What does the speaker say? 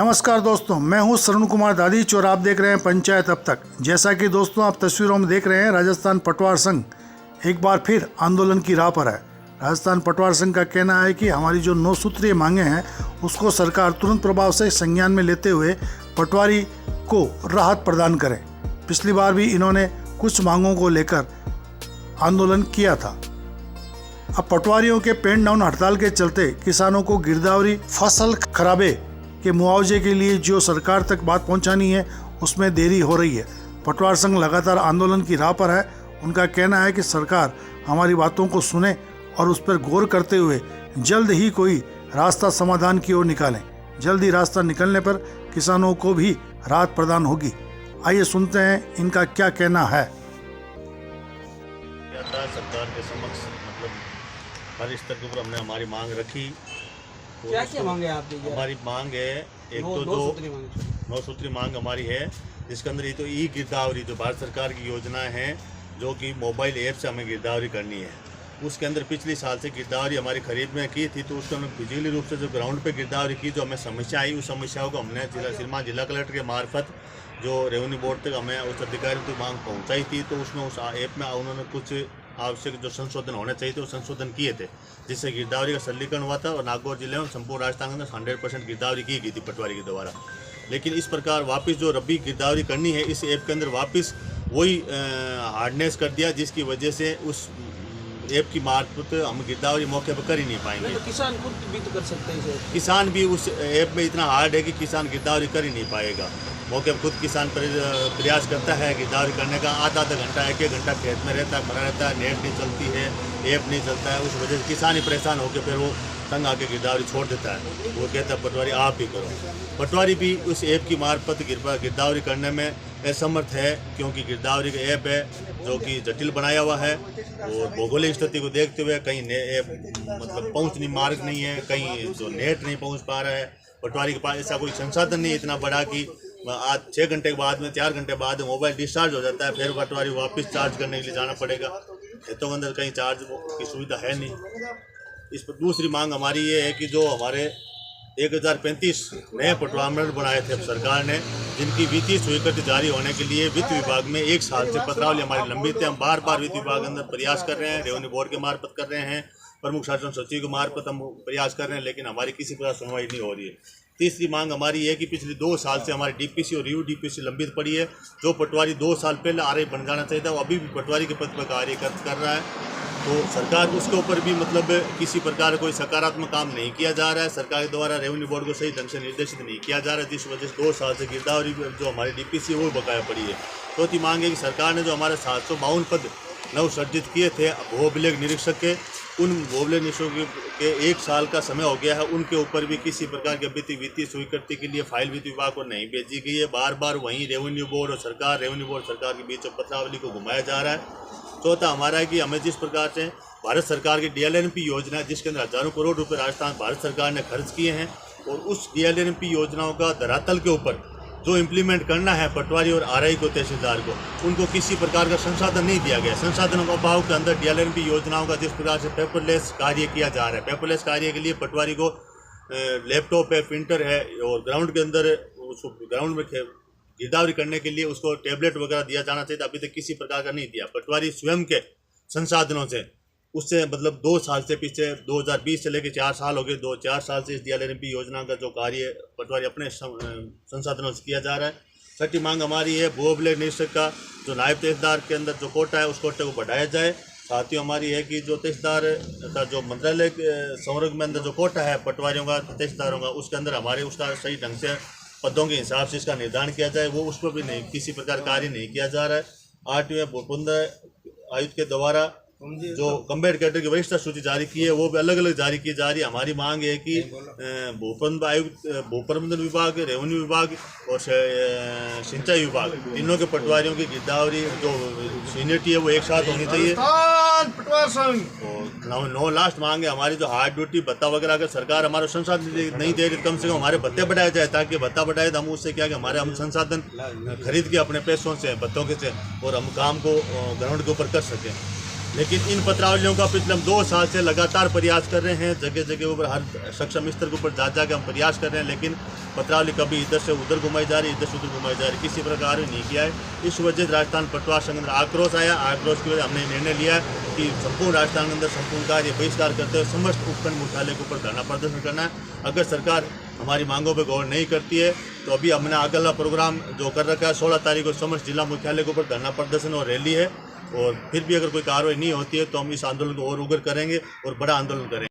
नमस्कार दोस्तों, मैं हूं सरण कुमार दादीच और आप देख रहे हैं पंचायत अब तक। जैसा कि दोस्तों आप तस्वीरों में देख रहे हैं, राजस्थान पटवार संघ एक बार फिर आंदोलन की राह पर है। राजस्थान पटवार संघ का कहना है कि हमारी जो 9 सूत्रीय मांगे हैं उसको सरकार तुरंत प्रभाव से संज्ञान में लेते हुए पटवारी को राहत प्रदान करें। पिछली बार भी इन्होंने कुछ मांगों को लेकर आंदोलन किया था। अब पटवारियों के पेन डाउन हड़ताल के चलते किसानों को गिरदावरी फसल खराबे के मुआवजे के लिए जो सरकार तक बात पहुंचानी है उसमें देरी हो रही है। पटवार संघ लगातार आंदोलन की राह पर है। उनका कहना है कि सरकार हमारी बातों को सुने और उस पर गौर करते हुए जल्द ही कोई रास्ता समाधान की ओर निकालें। जल्द ही रास्ता निकलने पर किसानों को भी राहत प्रदान होगी। आइए सुनते हैं इनका क्या कहना है। सरकार के समक्ष हर स्तर के ऊपर हमने हमारी मांग रखी। क्या क्या मांगे आप? हमारी मांग है एक तो 9 सूत्री मांग हमारी है, जिसके अंदर ये तो ई गिरदावरी जो भारत सरकार की योजना है, जो कि मोबाइल ऐप से हमें गिरदावरी करनी है। उसके अंदर पिछले साल से गिरदावरी हमारी खरीद में की थी, तो उसको हमने फिजिकली रूप से जो ग्राउंड पे गिरदावरी की, जो हमें समस्या आई, उस समस्याओं को हमने जिला कलेक्टर के मार्फत जो रेवेन्यू बोर्ड तक हमें उस अधिकारी तक मांग पहुँचाई थी। तो उसमें उस ऐप में उन्होंने कुछ आवश्यक जो संशोधन होने चाहिए थे वो संशोधन किए थे, जिससे गिरदावरी का सरलीकरण हुआ था और नागौर जिले में संपूर्ण राजस्थान के अंदर 100% गिरदावरी की गई थी पटवारी के द्वारा। लेकिन इस प्रकार वापस जो रबी गिरदावरी करनी है, इस ऐप के अंदर वापस वही हार्डनेस कर दिया, जिसकी वजह से उस ऐप की मार्फत हम गिरदावरी मौके पर कर ही नहीं पाएंगे। तो किसान खुद भी तो कर सकते हैं। किसान भी उस ऐप में इतना हार्ड है कि किसान गिरदावरी कर ही नहीं पाएगा। मौके पर खुद किसान प्रयास करता है गिरदावरी करने का, आधा घंटा 1 घंटा खेत में रहता है, खड़ा रहता है, नेट नहीं चलती है, ऐप नहीं चलता है। उस वजह से किसान ही परेशान होकर फिर वो तंग आके गिरदावरी छोड़ देता है। वो कहता है पटवारी आप ही करो। पटवारी भी उस ऐप की मार्फत गिरदावरी करने में असमर्थ है, क्योंकि गिरदावरी का ऐप है जो कि जटिल बनाया हुआ है और भौगोलिक स्थिति को देखते हुए कहीं मतलब पहुँचनी मार्ग नहीं है, कहीं जो नेट नहीं पहुँच पा रहा है। पटवारी के पास ऐसा कोई संसाधन नहीं इतना बड़ा कि आज 6 घंटे के बाद में 4 घंटे बाद मोबाइल डिस्चार्ज हो जाता है, फिर पटवारी वापस चार्ज करने के लिए जाना पड़ेगा। खेतों के अंदर कहीं चार्ज की सुविधा है नहीं। इस पर दूसरी मांग हमारी ये है कि जो हमारे 1035 नए पटवार बनाए थे सरकार ने, जिनकी वित्तीय स्वीकृति जारी होने के लिए वित्त विभाग में 1 साल से पत्रावली हमारी लंबित है। हम बार बार वित्त विभाग के अंदर प्रयास कर रहे हैं, रेवेन्यू बोर्ड के मार्फत कर रहे हैं, प्रमुख शासन सचिव के मार्फत हम प्रयास कर रहे हैं, लेकिन हमारी किसी प्रकार सुनवाई नहीं हो रही है। तीसरी मांग हमारी है कि पिछले 2 साल से हमारी डीपीसी और रिव्यू डीपीसी लंबित पड़ी है। जो पटवारी 2 साल पहले आरआई बन जाना चाहिए था, वो अभी भी पटवारी के पद पर कार्य कर रहा है। तो सरकार उसके ऊपर भी मतलब किसी प्रकार कोई सकारात्मक काम नहीं किया जा रहा है। सरकार के द्वारा रेवेन्यू बोर्ड को सही ढंग से निर्देशित नहीं किया जा रहा है, जिस वजह से 2 साल से गिरदावरी जो हमारी डीपीसी वो बकाया पड़ी है। चौथी मांग है कि सरकार ने जो हमारे 752 पद नवसर्जित किए थे भू अभिलेख निरीक्षक के, उन भू अभिलेख निरीक्षकों के 1 साल का समय हो गया है, उनके ऊपर भी किसी प्रकार के वित्तीय स्वीकृति के लिए फाइल वित्त विभाग को नहीं भेजी गई है। बार बार वहीं रेवेन्यू बोर्ड और सरकार के बीच पत्रावली को घुमाया जा रहा है। चौथा हमारा है कि हमें जिस प्रकार से भारत सरकार की DLNP योजना है, जिसके अंदर हजारों करोड़ रुपए राजस्थान भारत सरकार ने खर्च किए हैं, और उस DLNP योजनाओं का धरातल के ऊपर जो इम्प्लीमेंट करना है पटवारी और आरआई को, तहसीलदार को, उनको किसी प्रकार का संसाधन नहीं दिया गया। संसाधनों का अभाव के अंदर DLNP योजनाओं का जिस प्रकार से पेपरलेस कार्य किया जा रहा है, पेपरलेस कार्य के लिए पटवारी को लैपटॉप है, प्रिंटर है, और ग्राउंड के अंदर उसको ग्राउंड में गिरदावरी करने के लिए उसको टैबलेट वगैरह दिया जाना चाहिए, अभी तक किसी प्रकार का नहीं दिया। पटवारी स्वयं के संसाधनों से उससे मतलब 2 साल से पीछे 2020 से लेकर 4 साल हो गए, 2-4 साल से इस DLNP योजना का जो कार्य पटवारी अपने संसाधनों से किया जा रहा है। छठी मांग हमारी है भू अभिलेख निरीक्षक का जो नायब तहसीलदार के अंदर जो कोटा है, उस कोटे को बढ़ाया जाए। साथ ही हमारी है कि जो तहसीलदार का जो मंत्रालय संवर्ग में अंदर जो कोटा है पटवारियों का, तहसीलदारों का, उसके अंदर हमारे उसका सही ढंग से पदों के हिसाब से इसका निर्धारण किया जाए, वो उस पर भी नहीं किसी प्रकार कार्य नहीं किया जा रहा है। 8वें भूपेंद्र आयुक्त के द्वारा जो कम्बेट कैडर की वरिष्ठ सूची जारी की है, वो भी अलग अलग जारी की जा रही है। हमारी मांग है कि भूपेंद्र आयुक्त, भूप्रबंधन विभाग, रेवेन्यू विभाग और सिंचाई विभाग, तीनों के पटवारियों की गिरदावरी जो सीनियरिटी है वो एक साथ होनी चाहिए। और 9 लास्ट मांग है हमारी जो हार्ड ड्यूटी भत्ता वगैरह, अगर सरकार हमारे संसाधन नहीं दे रही, कम से कम हमारे भत्ते बढ़ाए जाए, ताकि भत्ता बढ़ाए तो हम उससे क्या कि हम संसाधन खरीद के अपने पैसों से, भत्तों के से, और हम काम को ग्राउंड के ऊपर कर सकें। लेकिन इन पत्रावलियों का पिछले हम 2 साल से लगातार प्रयास कर रहे हैं, जगह जगह ऊपर हर सक्षम स्तर के ऊपर जा के हम प्रयास कर रहे हैं, लेकिन पत्रावली कभी इधर से उधर घुमाई जा रही है, इधर से उधर घुमाई जा रही है, किसी प्रकार भी नहीं किया है। इस वजह से राजस्थान पटवार संघ अंदर आक्रोश आया। आक्रोश की वजह हमने निर्णय लिया है कि संपूर्ण राजस्थान के अंदर संपूर्ण कार्य बहिष्कार करते हुए समस्त उपखंड मुख्यालय के ऊपर धरना प्रदर्शन करना है। अगर सरकार हमारी मांगों पर गौर नहीं करती है तो अभी हमने अगला प्रोग्राम जो कर रखा है 16 तारीख को समस्त जिला मुख्यालय के ऊपर धरना प्रदर्शन और रैली है। और फिर भी अगर कोई कार्रवाई नहीं होती है तो हम इस आंदोलन को और उग्र करेंगे और बड़ा आंदोलन करेंगे।